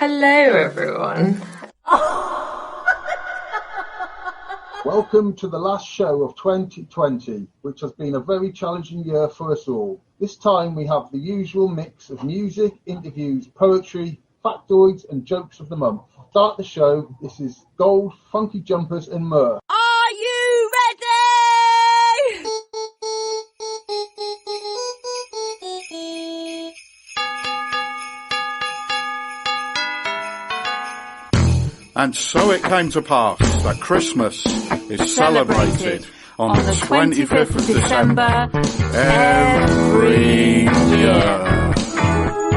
Hello, everyone. Welcome to the last show of 2020, which has been a very challenging year for us all. This time we have the usual mix of music, interviews, poetry, factoids and jokes of the month. To start the show, this is Gold, Funky Jumpers and Myrrh. Are you ready? And so it came to pass that Christmas is celebrated on the 25th of December every year.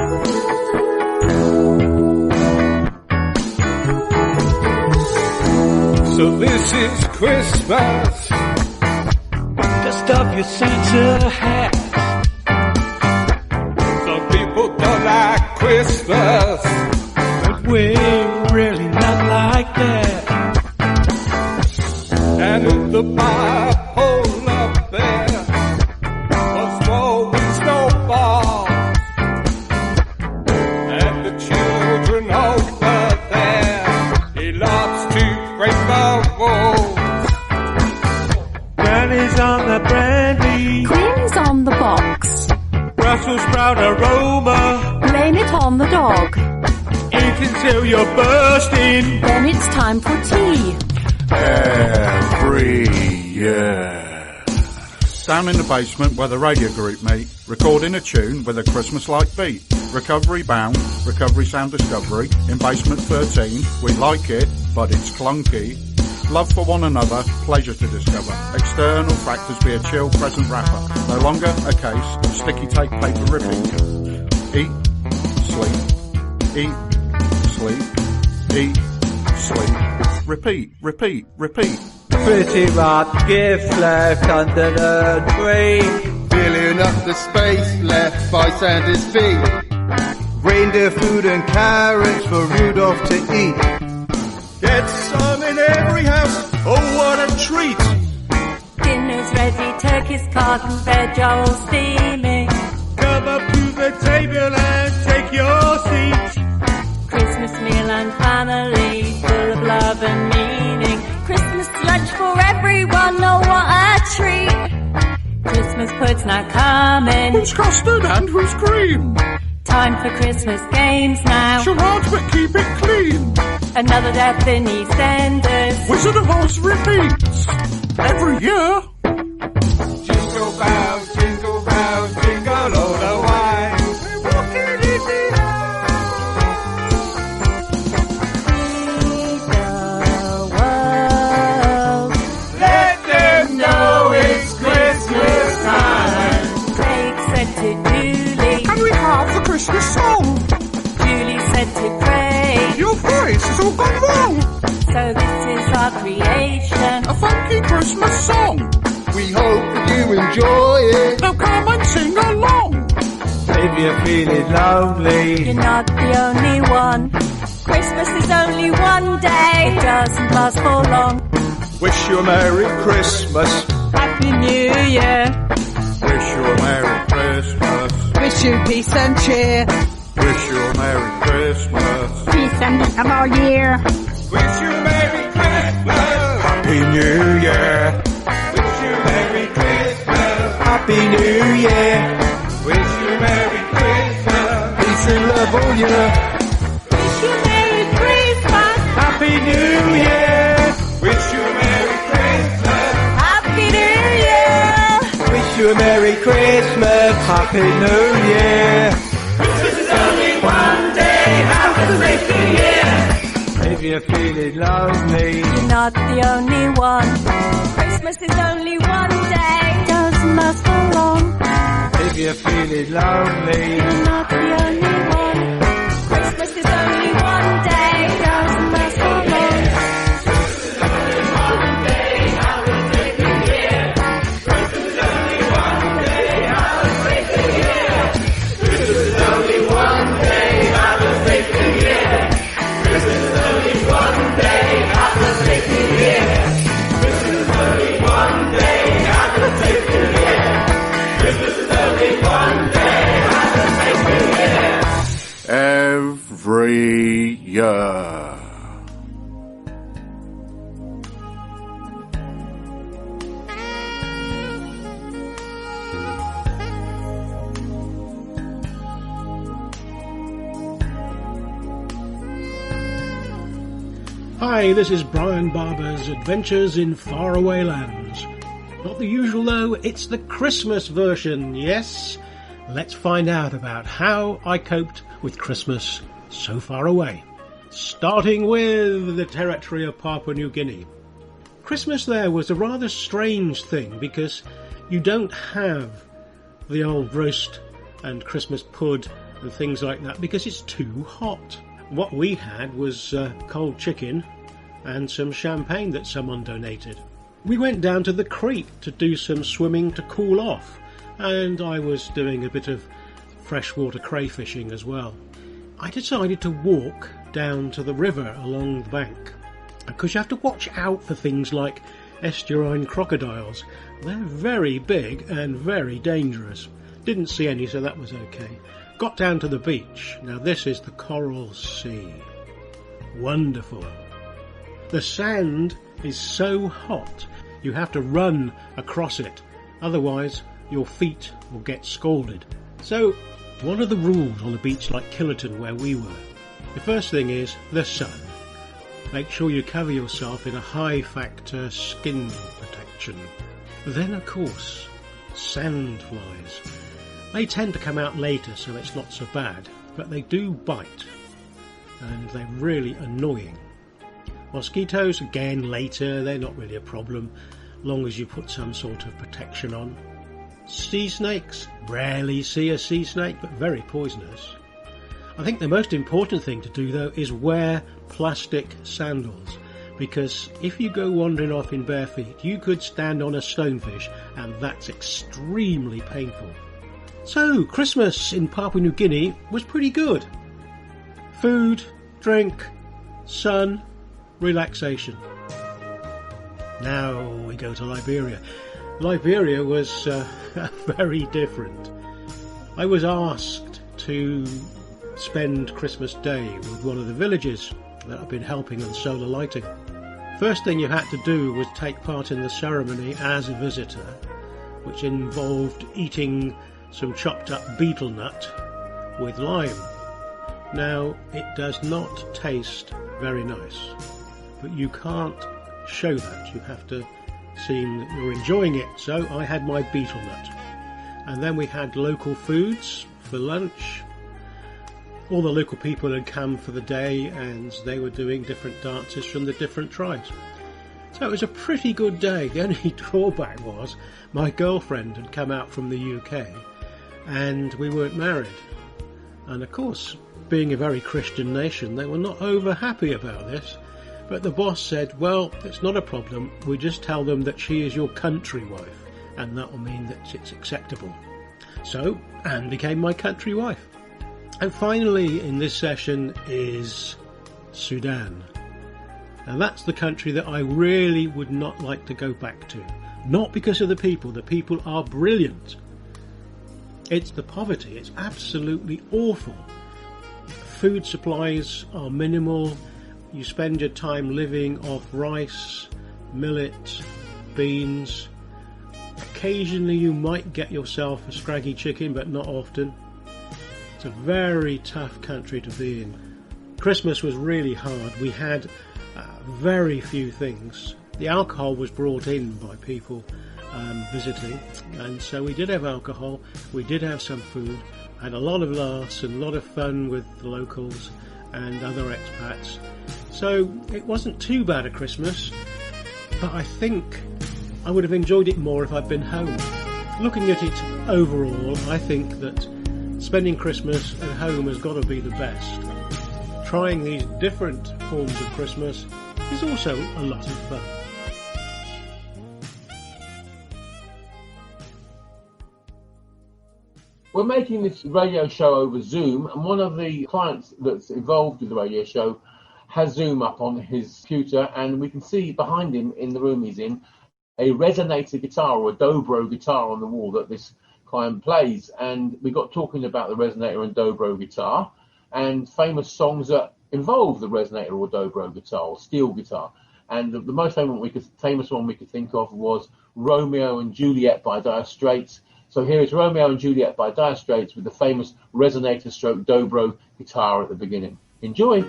So this is Christmas. Dust off your Santa hat. Some people don't like Christmas, but we're really not like that. And at the bipolar up there was throwing snowballs, and the children over there, he loves to break the rules. Granny's on the brandy, Queen's on the box. Brussels sprout aroma, Blame it on the dog. eat until you're bursting. Then it's time for tea. Every year. Down in the basement where the radio group meet, recording a tune with a Christmas-like beat. Recovery bound, recovery sound discovery. In basement 13, we like it, but it's clunky. Love for one another, pleasure to discover. External factors be a chill present wrapper. No longer a case of sticky tape paper ripping. Eat, sleep, eat, sleep, eat, sleep. Repeat, repeat, repeat. Pretty wrapped gifts left under the tree, Filling up the space left by Santa's feet. Reindeer food and carrots for Rudolph to eat. get some in every house. Oh, what a treat! Dinner's ready, turkey's carved and veg all steaming. Come up to the table and take your seat. Christmas meal and family, full of love and meaning. Christmas lunch for everyone, oh what a treat. Christmas pudd's now coming. Who's custard and who's cream? Time for Christmas games now. Charades, but keep it clean. Another death in EastEnders. Wizard of Oz repeats every year. Jingle bells, jingle all the way. Walking in the Let them know it's Christmas time. Craig said to Julie, And we have the Christmas song. Julie said to Craig, Your voice has all gone wrong. so this is our creation. A funky Christmas song. We hope you enjoy it. Now come and sing along. If you're feeling lonely, You're not the only one. Christmas is only one day. It doesn't last for long. wish you a Merry Christmas. Happy New Year. Wish you a Merry Christmas. Wish you peace and cheer. Wish you a Merry Christmas. Peace and love all year. Wish you a Merry Christmas. Happy New Year. Wish you a Merry Christmas. Happy New Year. Wish you a Merry Christmas. Peace and love all year. Wish you Merry Christmas. Happy New Year. Wish you a Merry Christmas. Happy New Year. Wish you a Merry Christmas. Happy New Year. Christmas is only one day. Have a great year. If you're feeling lonely, You're not the only one. Christmas is only one day. Doesn't last for long. if you're feeling lonely, You're not the only one. Christmas is only one day. Doesn't last for long. year. Hi, this is Brian Barber's Adventures in Faraway Lands. Not the usual though, it's the Christmas version, yes? Let's find out about how I coped with Christmas so far away. Starting with the territory of Papua New Guinea. Christmas there was a rather strange thing because you don't have the old roast and Christmas pud and things like that because it's too hot. What we had was cold chicken and some champagne that someone donated. We went down to the creek to do some swimming to cool off, and I was doing a bit of freshwater crayfishing as well. I decided to walk down to the river along the bank, because you have to watch out for things like estuarine crocodiles. They're very big and very dangerous. Didn't see any, so that was okay. Got down to the beach. Now this is the Coral Sea. Wonderful. The sand is so hot you have to run across it, otherwise your feet will get scalded. So what are the rules on a beach like Killerton where we were? The first thing is the sun. Make sure you cover yourself in a high factor skin protection. Then of course, sand flies. They tend to come out later, so it's not so bad, but they do bite, and they're really annoying. Mosquitoes, again, later, they're not really a problem, long as you put some sort of protection on. Sea snakes, rarely see a sea snake, but very poisonous. I think the most important thing to do, though, is wear plastic sandals, because if you go wandering off in bare feet, you could stand on a stonefish, and that's extremely painful. So, Christmas in Papua New Guinea was pretty good. Food, drink, sun, relaxation. Now we go to Liberia. Liberia was very different. I was asked to spend Christmas Day with one of the villages that I've been helping on solar lighting. First thing you had to do was take part in the ceremony as a visitor, which involved eating some chopped up betel nut with lime. Now, it does not taste very nice, but you can't show that. You have to seem that you're enjoying it. So I had my betel nut. And then we had local foods for lunch. All the local people had come for the day and they were doing different dances from the different tribes. So it was a pretty good day. The only drawback was my girlfriend had come out from the UK and we weren't married. And of course, being a very Christian nation, they were not over happy about this. But the boss said, well, it's not a problem. We just tell them that she is your country wife, and that will mean that it's acceptable. So Anne became my country wife. And finally in this session is Sudan. And that's the country that I really would not like to go back to. Not because of the people are brilliant. It's the poverty, it's absolutely awful. Food supplies are minimal. You spend your time living off rice, millet, beans. Occasionally you might get yourself a scraggy chicken, but not often. It's a very tough country to be in. Christmas was really hard. We had very few things. The alcohol was brought in by people visiting, and so we did have alcohol, we did have some food, had a lot of laughs and a lot of fun with the locals and other expats. So it wasn't too bad a Christmas, but I think I would have enjoyed it more if I'd been home. Looking at it overall, I think that spending Christmas at home has got to be the best. Trying these different forms of Christmas is also a lot of fun. We're making this radio show over Zoom, and one of the clients that's involved with the radio show has Zoom up on his computer, and we can see behind him in the room he's in a resonator guitar or a dobro guitar on the wall that this client plays. And we got talking about the resonator and dobro guitar and famous songs that involve the resonator or dobro guitar or steel guitar. And the most famous one we could think of was Romeo and Juliet by Dire Straits. So here is Romeo and Juliet by Dire Straits with the famous resonator stroke dobro guitar at the beginning. Enjoy!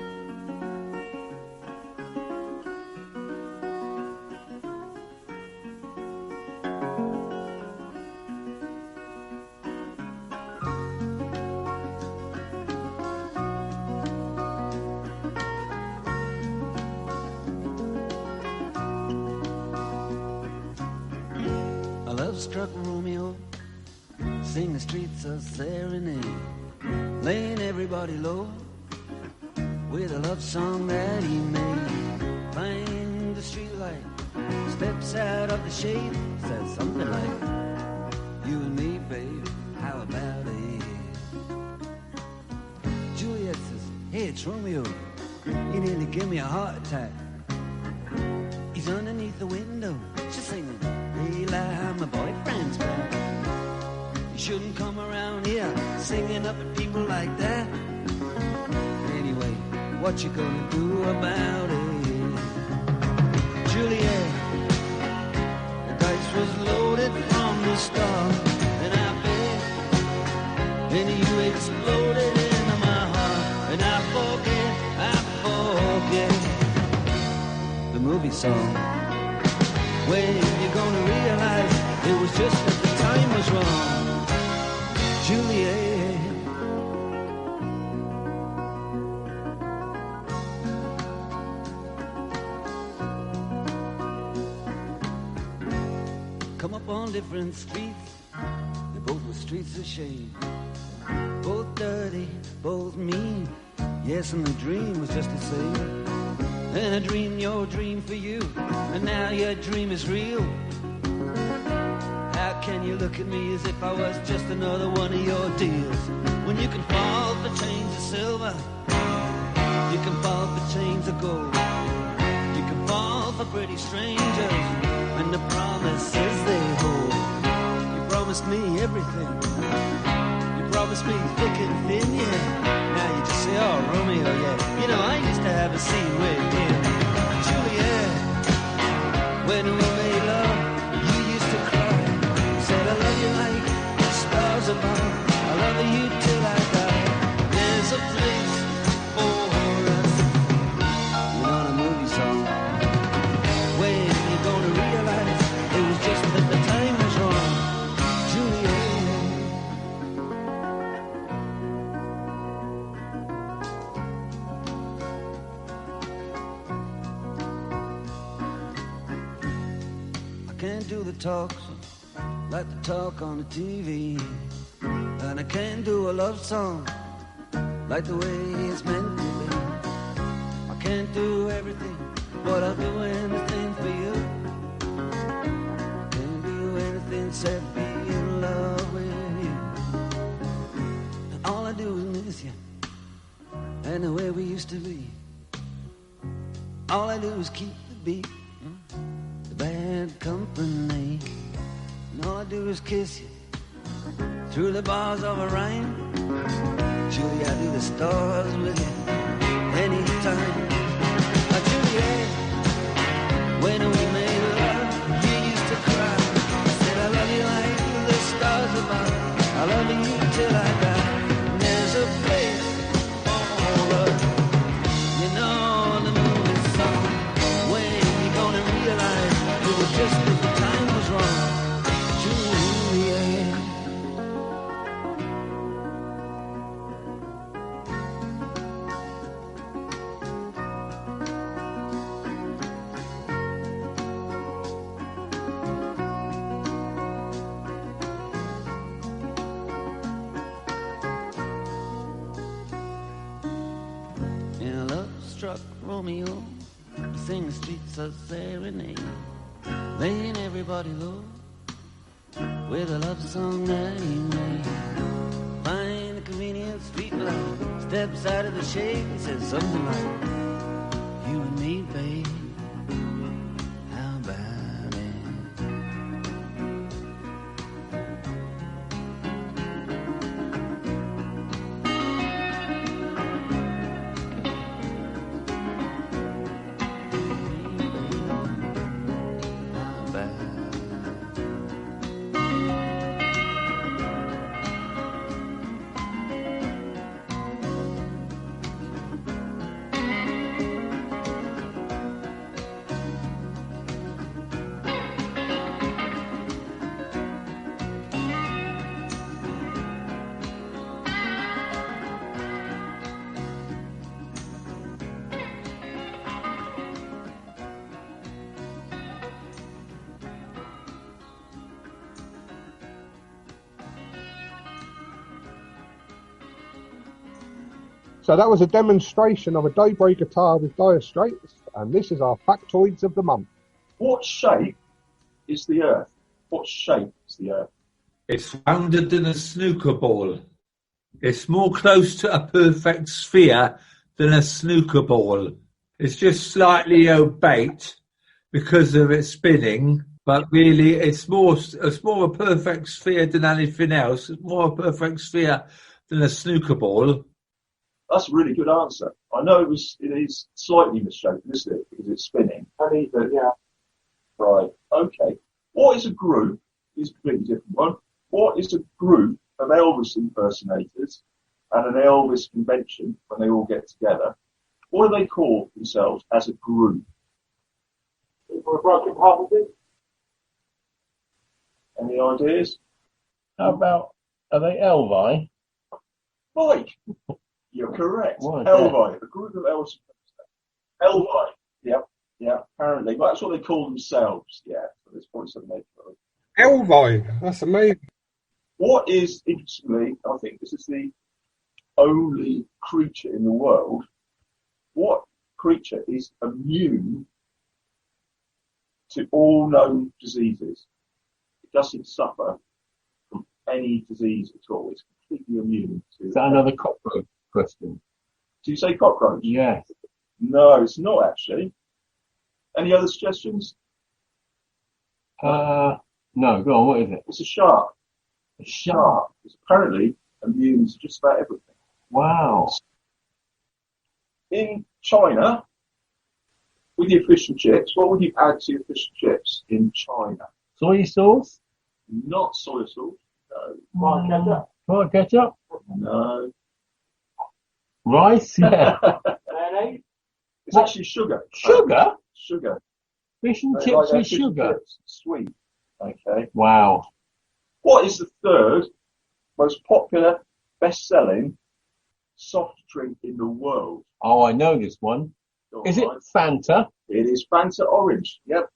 Struck Romeo, sing the streets a serenade, laying everybody low with a love song that he made. Find the streetlight, steps out of the shade, says something like, "You and me, babe, how about it?" Juliet says, "Hey, it's Romeo, you nearly give me a heart attack." He's underneath the window, she's singing, "Eli, my boyfriend's back. You shouldn't come around here singing up at people like that. Anyway, what you gonna do about it?" Juliet, the dice was loaded from the start, and I bet, and you exploded into my heart, and I forget the movie song. When you're gonna realize it was just that the time was wrong, Juliet. Come up on different streets, they both were streets of shame. Both dirty, both mean, yes, and the dream was just the same. And I dreamed your dream for you, and now your dream is real. How can you look at me as if I was just another one of your deals? When you can fall for chains of silver, you can fall for chains of gold, you can fall for pretty strangers, and the promises they hold. You promised me everything, you promised me thick and thin, yeah. Now you just say, "Oh, Romeo, yeah. You know, I used to have a scene with him." Juliet, when we made love, you used to cry. You said, "I love you like the stars above. I love you till I die. There's a place for us." You're not a movie song. When you're gonna realize it was just that the time was wrong, Juliet. Can't do the talks like the talk on the TV, and I can't do a love song like the way it's meant to be. I can't do everything, but I'll do anything for you. Can't do anything except be in love with you. And all I do is miss you, and the way we used to be. All I do is keep the beat, bad company, and all I do is kiss you through the bars of a rhyme. Julie, I do the stars with you anytime. Juliet, when we made love, you used to cry. I said, "I love you like the stars above. I love you till I die. And there's a place for us." You know the movie song. When you gonna realize it was just that the time was wrong, Juliet. In a love-struck Romeo, sing the streets a serenade, laying everybody low with a love song that he made. Find a convenient street light, steps out of the shade and says something like, "You and me, babe, how about it?" So that was a demonstration of a dobro guitar with dire straits, and this is our factoids of the month. What shape is the Earth? What shape is the Earth? It's rounder than a snooker ball. It's more close to a perfect sphere than a snooker ball. It's just slightly obate because of its spinning, but really it's more a perfect sphere than anything else. It's more a perfect sphere than a snooker ball. That's a really good answer. I know it is slightly misshapen, isn't it? Because it's spinning. Yeah. Right. Okay. What is a group? Is a completely different one. What is a group of Elvis impersonators and an Elvis convention when they all get together? What do they call themselves as a group? For a broken hearted. Any ideas? How about, are they Elvi? Mike, you're correct. What? Elvi, a group of Elvis impersonators. Elvi, yeah, apparently. But that's what they call themselves, yeah. So there's probably something they call it. Elvi, that's amazing. What is, interestingly, I think this is the only creature in the world, what creature is immune to all known diseases? It doesn't suffer from any disease at all. It's completely immune to... Is that another cockroach question? Do you say cockroach? Yes. No, it's not actually. Any other suggestions? No, go on, what is it? It's a shark. A shark? It's apparently immune to just about everything. Wow. In China, with your fish and chips, what would you add to your fish and chips in China? Soy sauce? Not soy sauce. No. Ketchup? What, ketchup? No. Rice? Yeah. It's actually sugar. Sugar? Sugar. Fish and They chips like their with fish and sugar? chips. Sweet. Okay. Wow. What is the third most popular, best-selling soft drink in the world? Oh, I know this one. Is it Fanta? It is Fanta Orange. Yep.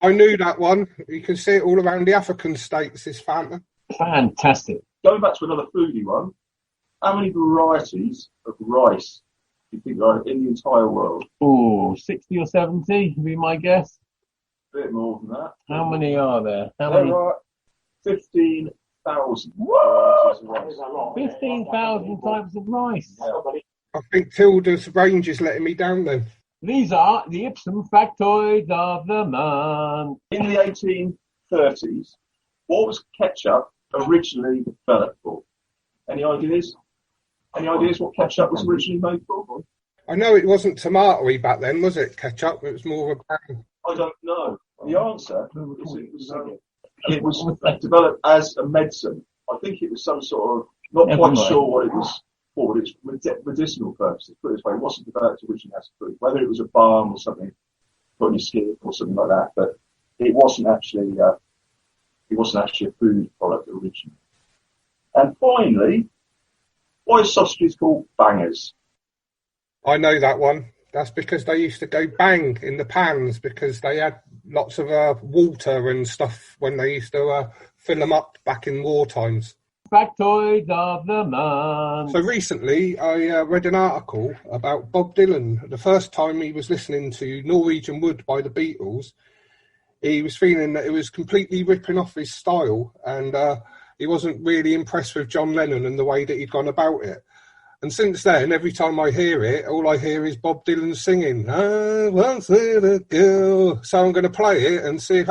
I knew that one. You can see it all around the African states, this Fanta. Fantastic. Going back to another foodie one, how many varieties of rice do you think there are in the entire world? Oh, 60 or 70 would be my guess. A bit more than that. How many are there? There are 15,000 What? varieties of rice. 15,000 types of rice. I think Tilda's range is letting me down then. These are the Ipsum factoids of the month. In the 1830s, what was ketchup originally developed for? Any ideas? Any ideas what ketchup was originally made for? I know it wasn't tomatoey back then, was it, ketchup? It was more of a brown. I don't know. The answer is it was developed as a medicine. I think it was some sort of, not quite sure what it was for, it's medicinal purposes, put it this way. It wasn't developed originally as a food, whether it was a balm or something, put on your skin or something like that, but it wasn't actually a food product originally. And finally, why are sausages called bangers? I know that one. That's because they used to go bang in the pans because they had lots of water and stuff when they used to fill them up back in war times. Factoids of the month. So recently I read an article about Bob Dylan. The first time he was listening to Norwegian Wood by the Beatles, he was feeling that it was completely ripping off his style, and he wasn't really impressed with John Lennon and the way that he'd gone about it. And since then, every time I hear it, all I hear is Bob Dylan singing, "I once had a girl." So I'm going to play it and see if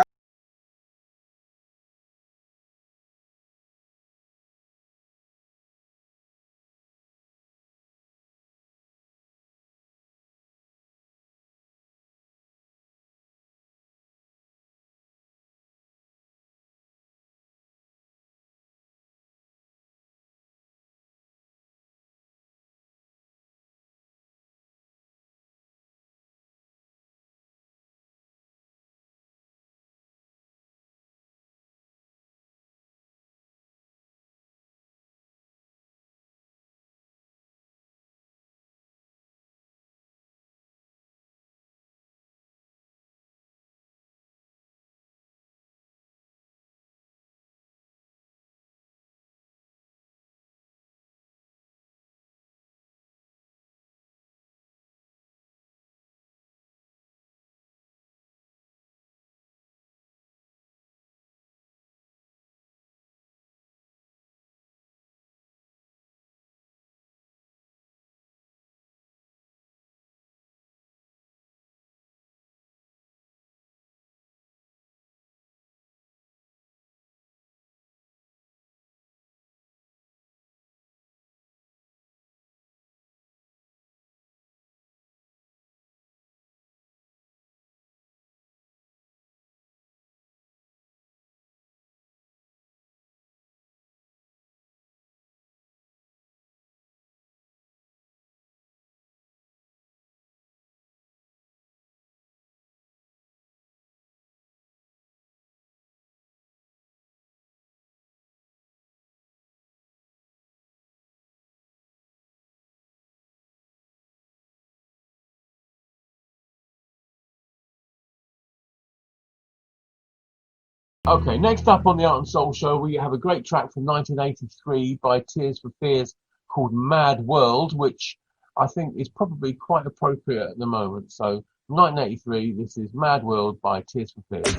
Okay, next up on the Art and Soul Show, we have a great track from 1983 by Tears for Fears called Mad World, which I think is probably quite appropriate at the moment. So, 1983, this is Mad World by Tears for Fears.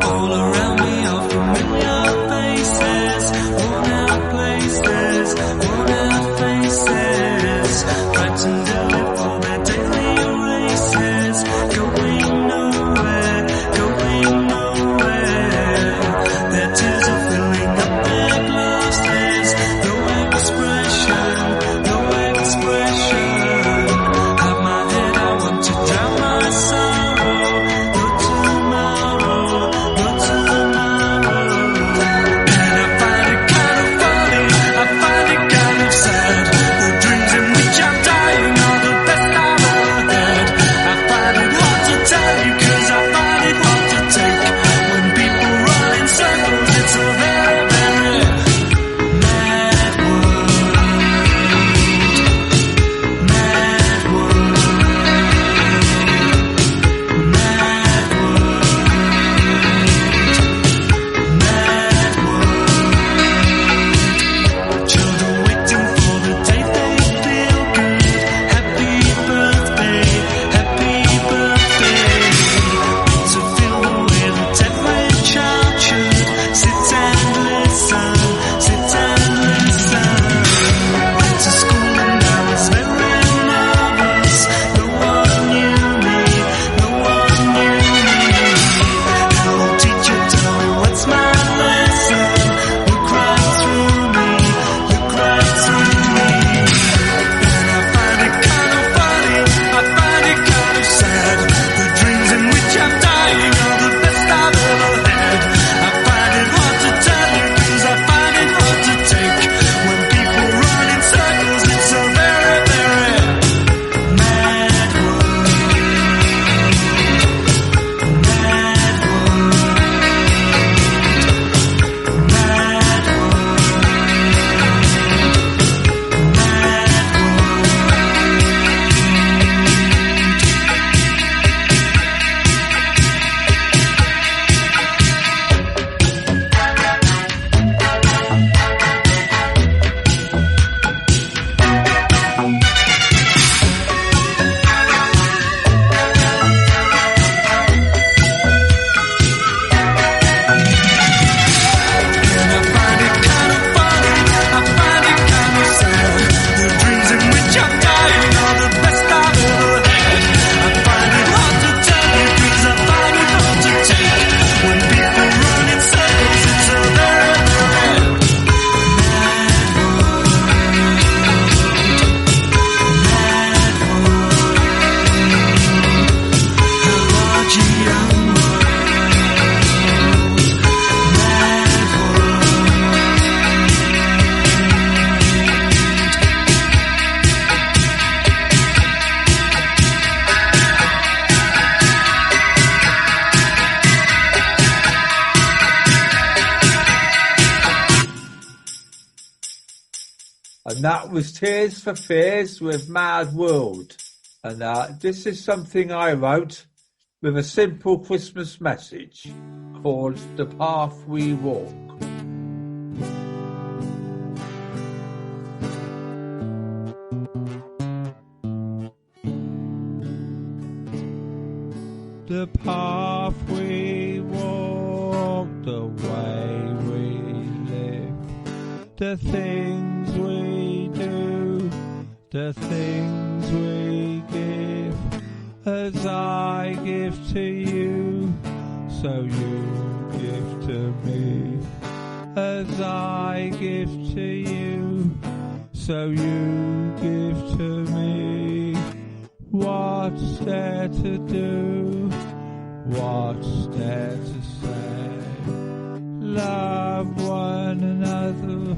All around me are familiar faces, worn out places, worn out faces, frightened to live for their daily races, going nowhere, going nowhere. Their tears are filling up their glasses, no expression, no expression. Have my head, I want to drown my sorrow, no tomorrow. And that was Tears for Fears with Mad World. And this is something I wrote with a simple Christmas message called The Path We Walk. The path we walk, the way we live, the things we do, the things we give, as I give to you, so you give to me, as I give to you, so you give to me. What's there to do? What's there to say? Love one another,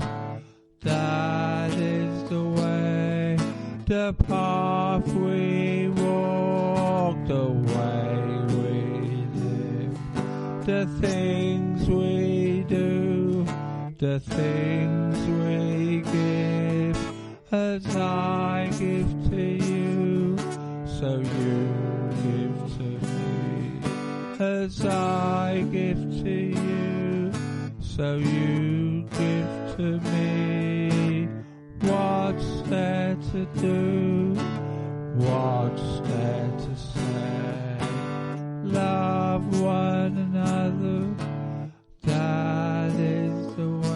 that is the way. The path we walk, the way we live, the things we do, the things we give, as I give to you, so you give to me. As I give to you, so you give to me. What's there to do? What's there to say? Love one another, that is the way.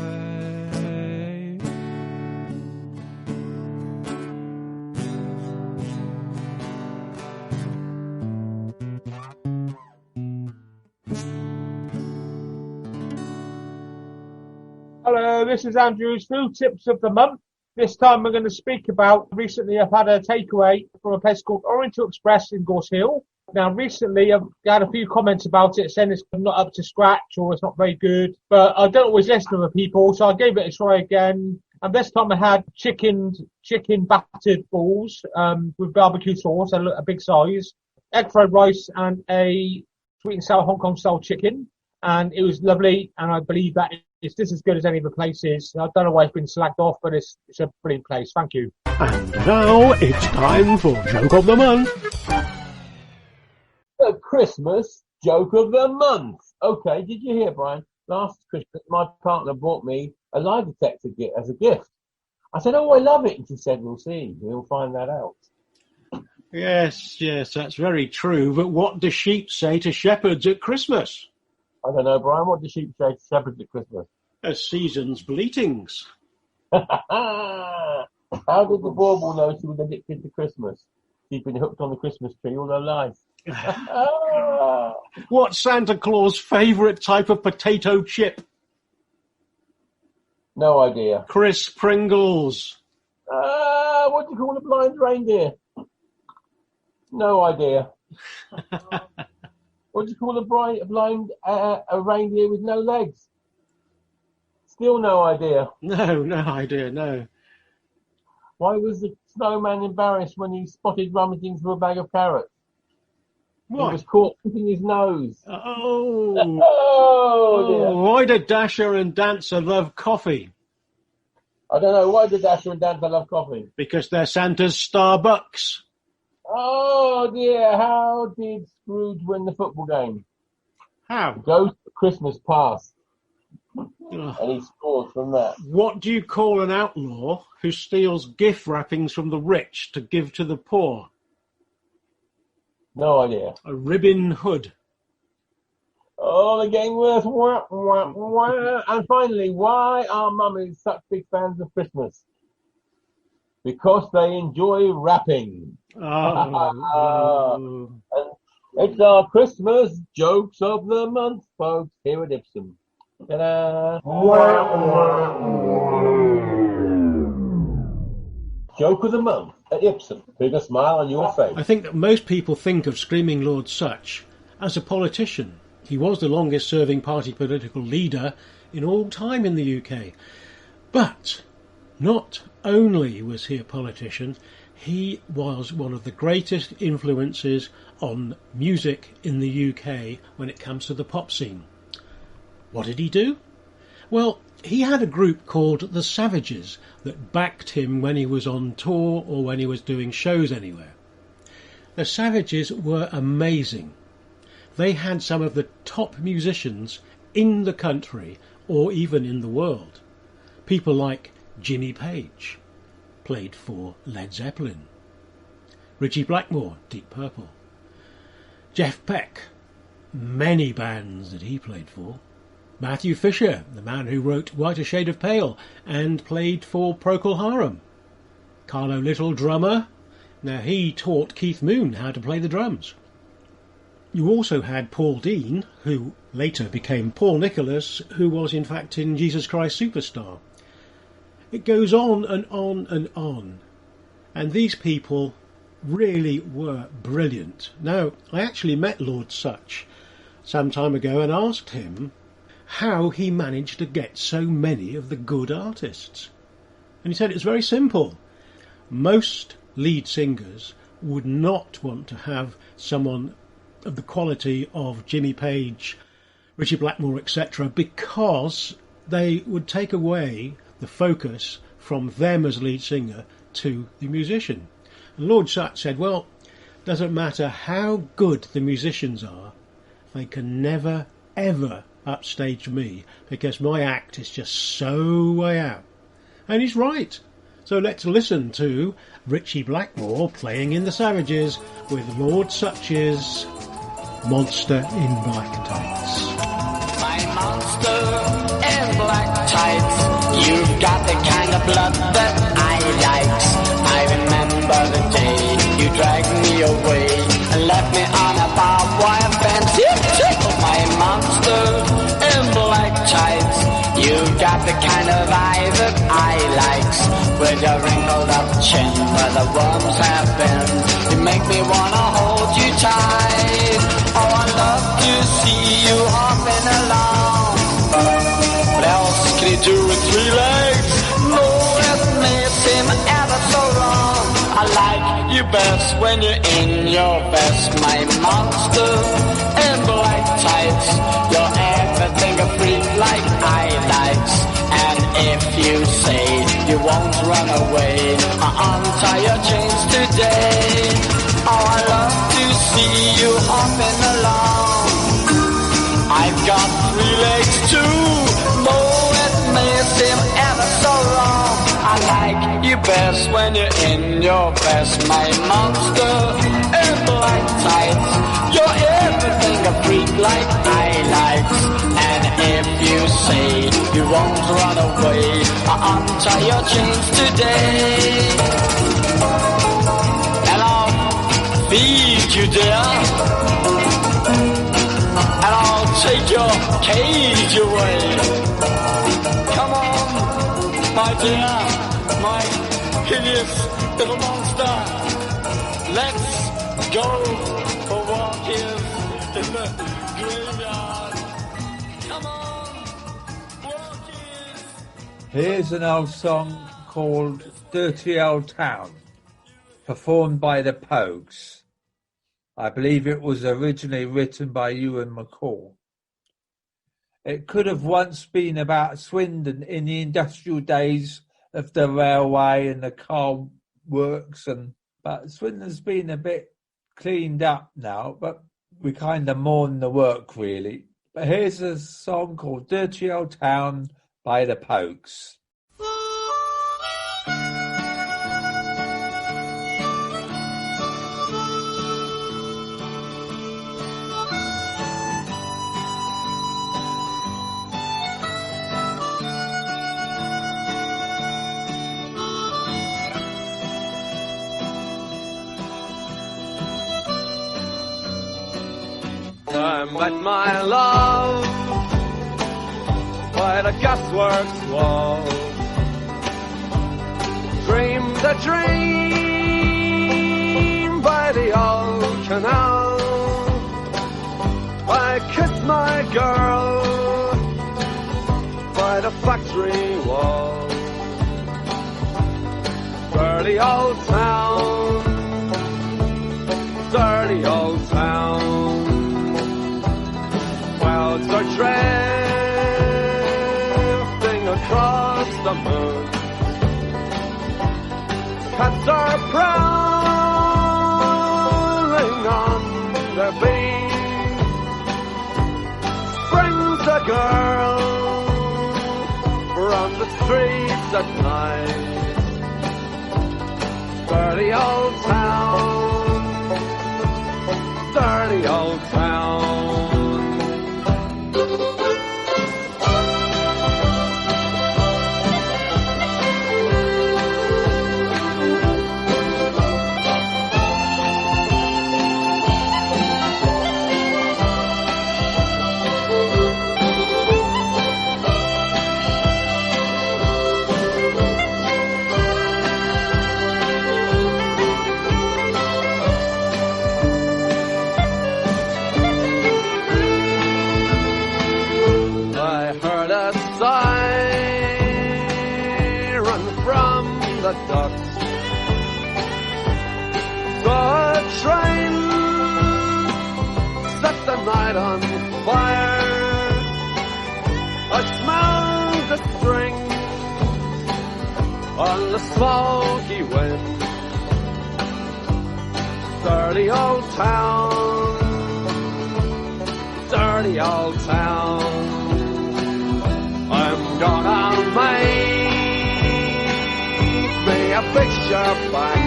Hello, this is Andrew's Food Tips of the Month. This time we're going to speak about, recently I've had a takeaway from a place called Oriental Express in Gorse Hill. Now recently I've had a few comments about it saying it's not up to scratch or it's not very good, but I don't always listen to other people, so I gave it a try again. And this time I had chicken battered balls with barbecue sauce, a big size, egg fried rice and a sweet and sour Hong Kong style chicken. And it was lovely, and I believe that it's just as good as any of the places. I don't know why it's been slagged off, but it's a brilliant place. Thank you. And now it's time for Joke of the Month. The Christmas Joke of the Month. Okay, did you hear, Brian? Last Christmas, my partner bought me a lie detector as a gift. I said, oh, I love it. And she said, we'll see. We'll find that out. Yes, that's very true. But what do sheep say to shepherds at Christmas? I don't know, Brian. What do sheep say to shepherds at Christmas? A season's bleatings. How did the bauble know she was addicted to Christmas? She's been hooked on the Christmas tree all her life. What's Santa Claus' favourite type of potato chip? No idea. Crisp Pringles. What do you call a blind reindeer? No idea. What do you call a reindeer with no legs? Still no idea. No idea, no. Why was the snowman embarrassed when he spotted rummaging through a bag of carrots? What? He was caught picking his nose. Oh dear. Why do Dasher and Dancer love coffee? I don't know. Why do Dasher and Dancer love coffee? Because they're Santa's Starbucks. Oh dear, how did Scrooge win the football game? How? Ghost Christmas pass. And he scored from that. What do you call an outlaw who steals gift wrappings from the rich to give to the poor? No idea. A ribbon hood. Oh, the game worth. Wah, wah, wah. And finally, why are mummies such big fans of Christmas? Because they enjoy rapping. Oh. And it's our Christmas jokes of the month, folks, here at Ipsum. Ta-da! Joke of the month at Ipsum. Put a smile on your face. I think that most people think of Screaming Lord Sutch as a politician. He was the longest serving party political leader in all time in the UK. But not only was he a politician, he was one of the greatest influences on music in the UK when it comes to the pop scene. What did he do? Well, he had a group called the Savages that backed him when he was on tour or when he was doing shows anywhere. The Savages were amazing. They had some of the top musicians in the country or even in the world. People like Jimmy Page, played for Led Zeppelin. Richie Blackmore, Deep Purple. Jeff Beck, many bands that he played for. Matthew Fisher, the man who wrote White a Shade of Pale and played for Procol Harum. Carlo Little, drummer. Now he taught Keith Moon how to play the drums. You also had Paul Dean, who later became Paul Nicholas, who was in fact in Jesus Christ Superstar. It goes on and on and on. And these people really were brilliant. Now, I actually met Lord Sutch some time ago and asked him how he managed to get so many of the good artists. And he said it's very simple. Most lead singers would not want to have someone of the quality of Jimmy Page, Richie Blackmore, etc., because they would take away the focus from them as lead singer to the musician. And Lord Sutch said, well, doesn't matter how good the musicians are, they can never, ever upstage me because my act is just so way out. And he's right. So let's listen to Richie Blackmore playing in the Savages with Lord Sutch's Monster in Black Tights. My monster in black tights, you've got the kind of blood that I like. I remember the day you dragged me away and left me on a barbed wire fence. My monster in black tights, you've got the kind of eye that I like. With a wrinkled up chin where the worms have been, you make me wanna hold you tight. Oh, I love to see you hopping along. What else can you do with 3 legs? No, it may seem ever so wrong. I like you best when you're in your best. My monster in black tights, you're everything a freak like I likes. And if you say you won't run away, I'll untie your chains today. Oh, I love to see you hopping along. I've got 3 legs too, though it may seem ever so wrong. I like you best when you're in your best. My monster in black tights, you're everything a freak like I like. And if you say you won't run away, I'll untie your chains today. And I'll feed you, dear, and I'll take your cage away. Come on, my dear, my hideous little monster. Let's go for walking in the graveyard. Come on, walking. Here's an old song called Dirty Old Town, performed by the Pogues. I believe it was originally written by Ewan McCall. It could have once been about Swindon in the industrial days of the railway and the car works, but Swindon's been a bit cleaned up now, but we kind of mourn the work really. But here's a song called Dirty Old Town by the Pogues. I met my love by the gasworks wall. Dreamed a dream by the old canal. I kissed my girl by the factory wall. Dirty old town, dirty old town. Clouds are drifting across the moon. Cats are prowling on their beat. Spring's a girl from the streets at night. Dirty old town, dirty old town. On fire, I smell the string on the smoky wind. Dirty old town, dirty old town. I'm gonna make me a picture back,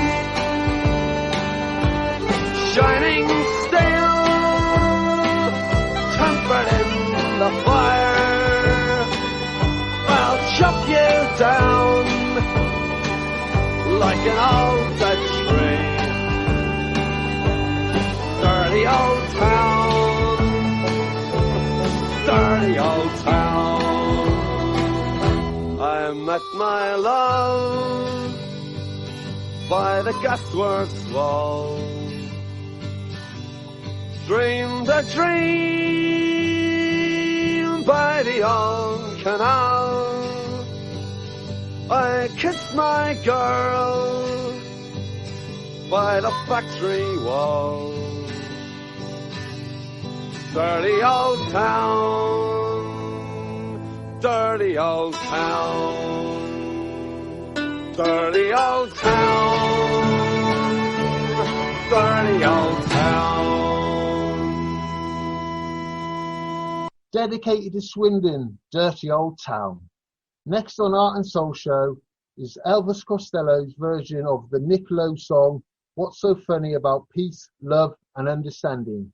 shining steel, tempered in the fire. I'll chop you down like an old Dutch tree. Dirty old town, dirty old town. I met my love by the gasworks wall. Dreamed a dream by the old canal. I kissed my girl by the factory wall. Dirty old town, dirty old town, dirty old town, dirty old town. Dedicated to Swindon, dirty old town. Next on Art and Soul Show is Elvis Costello's version of the Nick Lowe song, What's So Funny About Peace, Love and Understanding.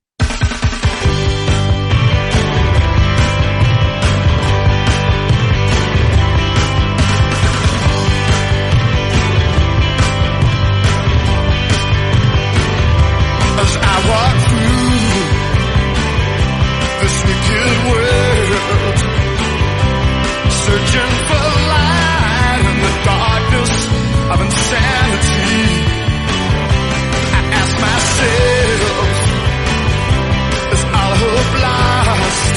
As I walk through this wicked world, searching for light in the darkness of insanity, I ask myself, is all hope lost?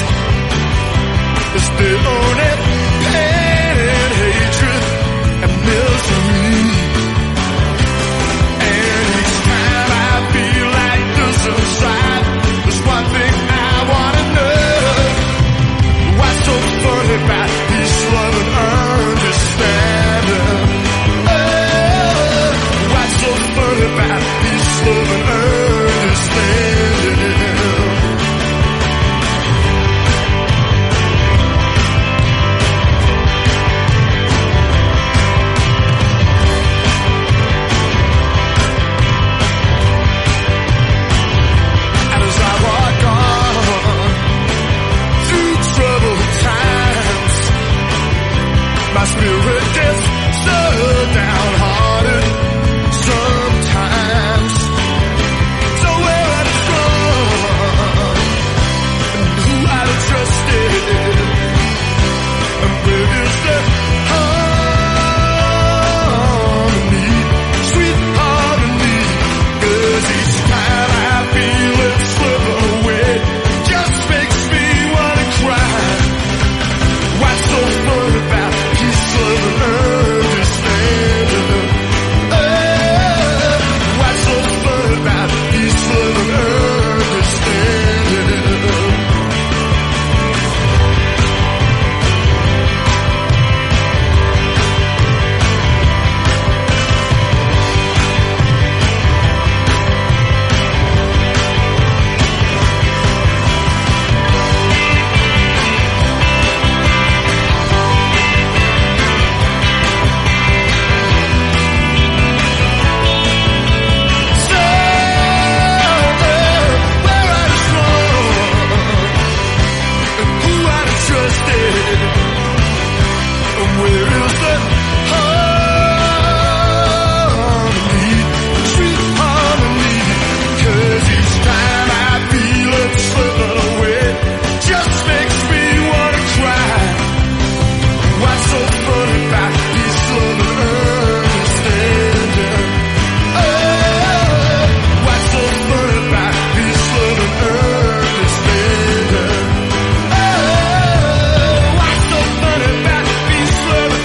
Is there only pain and hatred and misery? And each time I feel like this inside, there's one thing I wanna know. What's so funny about peace, love, and understanding? Oh, what's so funny about peace, love, and understanding? And as I walk on through troubled times, my spirit gets so downhearted sometimes. So where I'd from, and who I'd have trusted, and where is the harmony, sweet harmony? 'Cause each time I feel it slip away, just makes me wanna cry. What's so fun about peace, love, and understanding? Oh, what's so fun about peace, love, and understanding?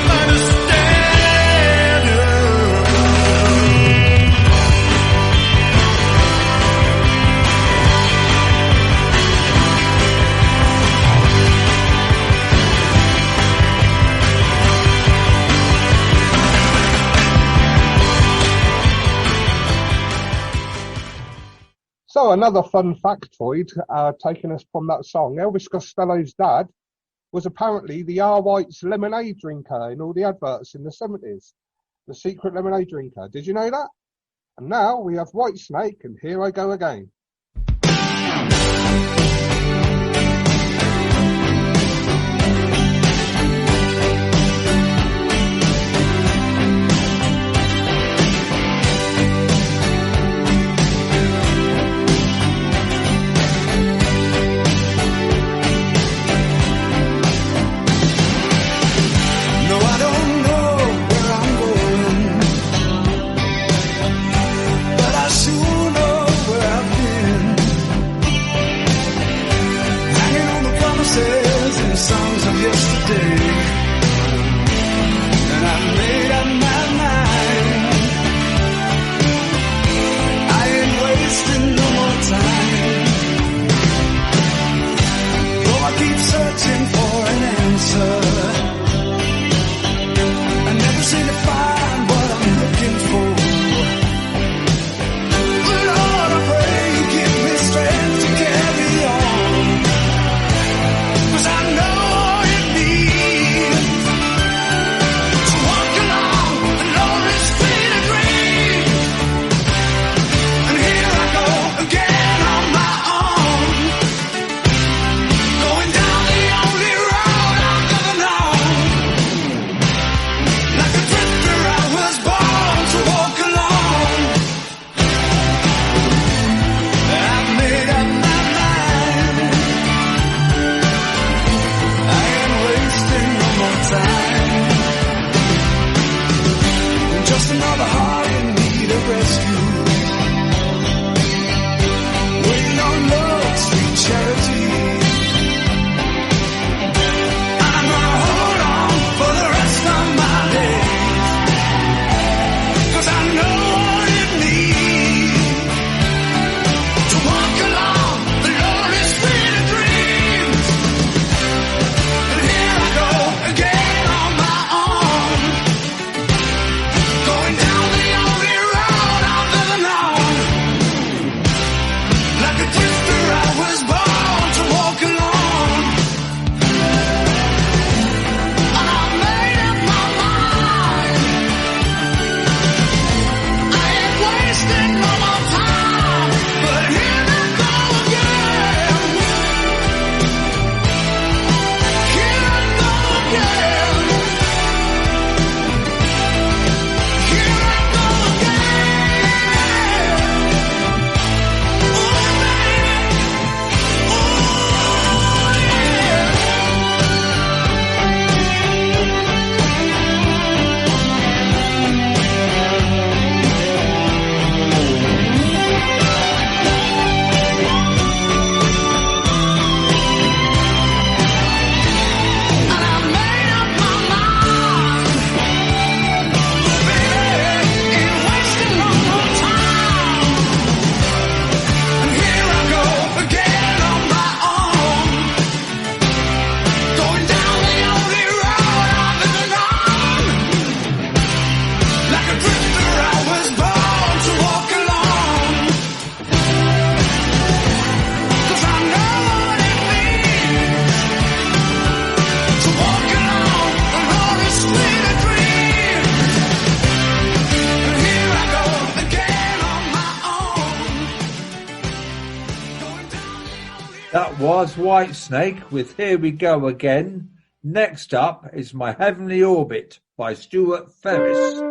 Understand Oh, another fun factoid taking us from that song. Elvis Costello's dad was apparently the R. White's lemonade drinker in all the adverts in the 70s. The secret lemonade drinker. Did you know that? And now we have Whitesnake and Here I Go Again. Songs of yesterday, and I made up my mind. I ain't wasting no more time. Though I keep searching for an answer, I never seem to find what I'm looking for. But Lord, I pray you give me strength to carry on, 'cause I know That was Whitesnake with Here We Go Again. Next up is My Heavenly Orbit by Stuart Ferris.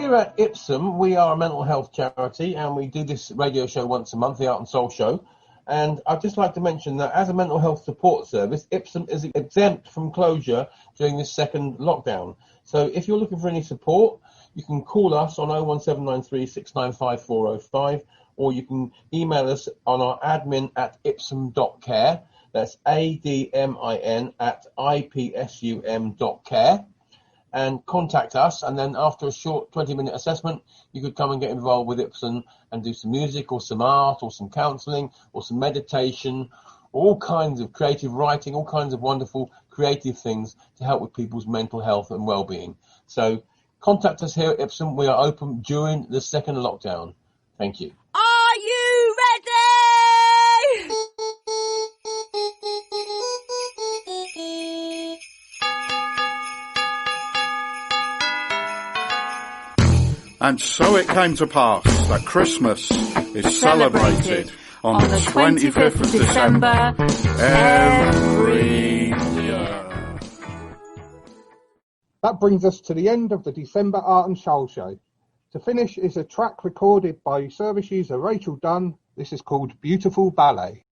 Here at Ipsum, we are a mental health charity, and we do this radio show once a month, the Art and Soul Show. And I'd just like to mention that as a mental health support service, Ipsum is exempt from closure during this second lockdown. So if you're looking for any support, you can call us on 01793 695 405, or you can email us on our admin@ipsum.care. That's admin@ipsum.care. And contact us, and then after a short 20-minute assessment, you could come and get involved with Ipsum and do some music or some art or some counselling or some meditation, all kinds of creative writing, all kinds of wonderful creative things to help with people's mental health and well-being. So contact us here at Ipsum. We are open during the second lockdown. Thank you. Are you ready? And so it came to pass that Christmas is celebrated on the 25th of December every year. That brings us to the end of the December Art and Soul Show. To finish is a track recorded by service user Rachel Dunn. This is called Beautiful Ballet.